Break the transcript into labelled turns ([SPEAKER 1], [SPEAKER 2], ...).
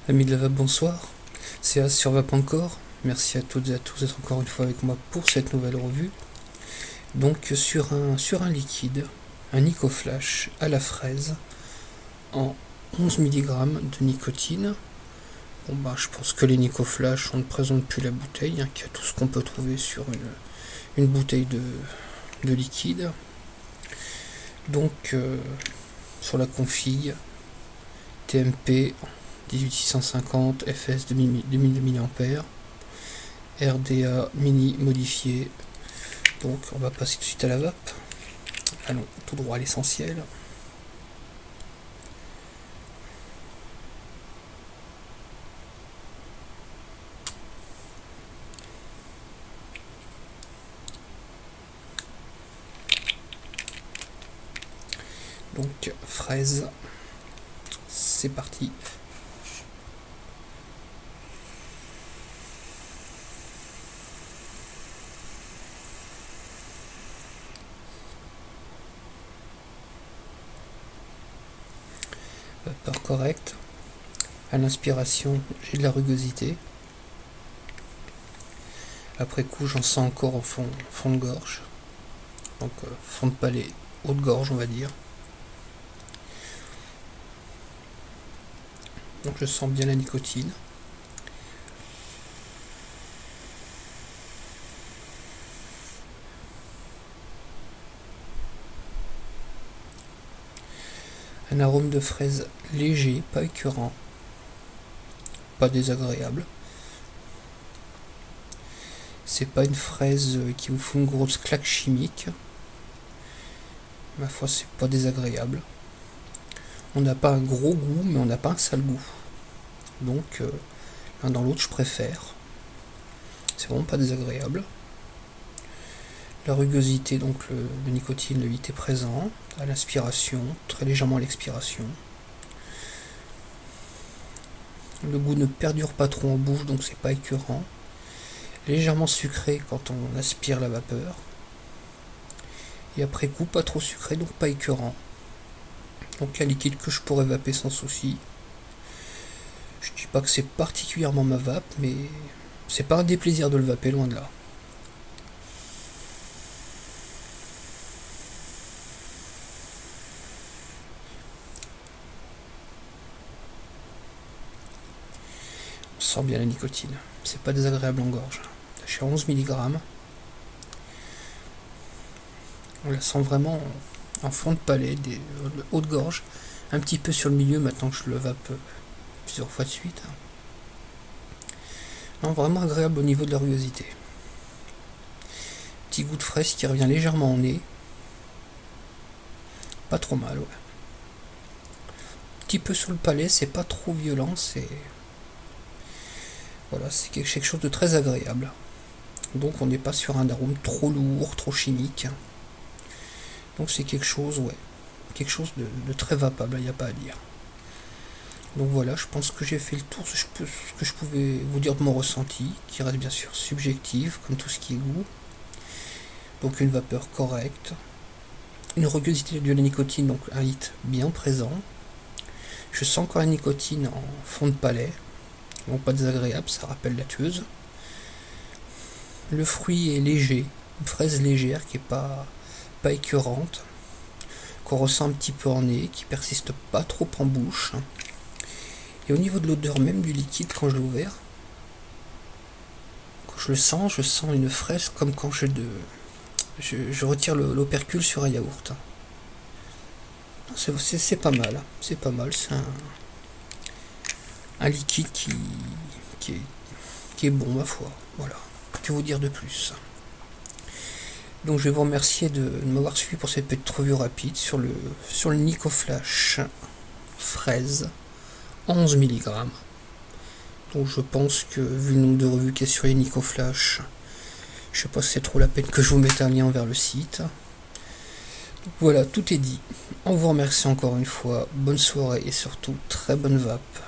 [SPEAKER 1] Amis de la Vape, bonsoir. C'est As sur Vape encore. Merci à toutes et à tous d'être encore une fois avec moi pour cette nouvelle revue. Donc sur un liquide, un Nicoflash à la fraise en 11 mg de nicotine. Bon bah je pense que les Nicoflash, on ne présente plus la bouteille, qu'il y a tout ce qu'on peut trouver sur une bouteille de liquide. Donc sur la config, TMP 18650, FS 2000 mAh, RDA mini modifié. Donc on va passer tout de suite à la vape. Allons tout droit à l'essentiel. Donc fraise, c'est parti. Vapeur correcte. À l'inspiration, j'ai de la rugosité. Après coup, j'en sens encore au fond de gorge. Donc fond de palais, haut de gorge, on va dire. Donc je sens bien la nicotine. Un arôme de fraise léger, pas écœurant, pas désagréable. C'est pas une fraise qui vous fout une grosse claque chimique. Ma foi, c'est pas désagréable. On n'a pas un gros goût, mais on n'a pas un sale goût. Donc, l'un dans l'autre, je préfère. C'est vraiment pas désagréable. La rugosité, donc le nicotine, le 8 est présent. À l'inspiration, très légèrement à l'expiration. Le goût ne perdure pas trop en bouche, donc c'est pas écœurant. Légèrement sucré quand on aspire la vapeur. Et après coup, pas trop sucré, donc pas écœurant. Donc un liquide que je pourrais vaper sans souci. Je dis pas que c'est particulièrement ma vape, mais c'est pas un déplaisir de le vaper, loin de là. On sent bien la nicotine. C'est pas désagréable en gorge. Je suis à 11 mg. On la sent vraiment en fond de palais, le haut de gorge, un petit peu sur le milieu maintenant que je le vape plusieurs fois de suite. Non, vraiment agréable au niveau de la rugosité. Petit goût de fraise qui revient légèrement au nez. Pas trop mal, ouais. Petit peu sur le palais, c'est pas trop violent, c'est quelque chose de très agréable. Donc on n'est pas sur un arôme trop lourd, trop chimique. Donc c'est quelque chose de très vapable, il n'y a pas à dire. Donc voilà, je pense que j'ai fait le tour, ce que je pouvais vous dire de mon ressenti, qui reste bien sûr subjectif, comme tout ce qui est goût. Donc une vapeur correcte, une rugosité de la nicotine, donc un hit bien présent. Je sens encore la nicotine en fond de palais, donc pas désagréable, ça rappelle la tueuse. Le fruit est léger, une fraise légère qui est pas écœurante, qu'on ressent un petit peu en nez, qui persiste pas trop en bouche. Et au niveau de l'odeur même du liquide, quand je l'ai ouvert, quand je sens une fraise comme quand je retire l'opercule sur un yaourt. C'est pas mal, c'est un liquide qui est bon, ma foi. Voilà, que vous dire de plus. Donc je vais vous remercier de m'avoir suivi pour cette petite revue rapide sur le Nicoflash fraise 11 mg. Donc je pense que vu le nombre de revues qu'il y a sur les Nicoflash, je sais pas si c'est trop la peine que je vous mette un lien vers le site. Donc voilà, tout est dit. On vous remercie encore une fois. Bonne soirée et surtout très bonne vape.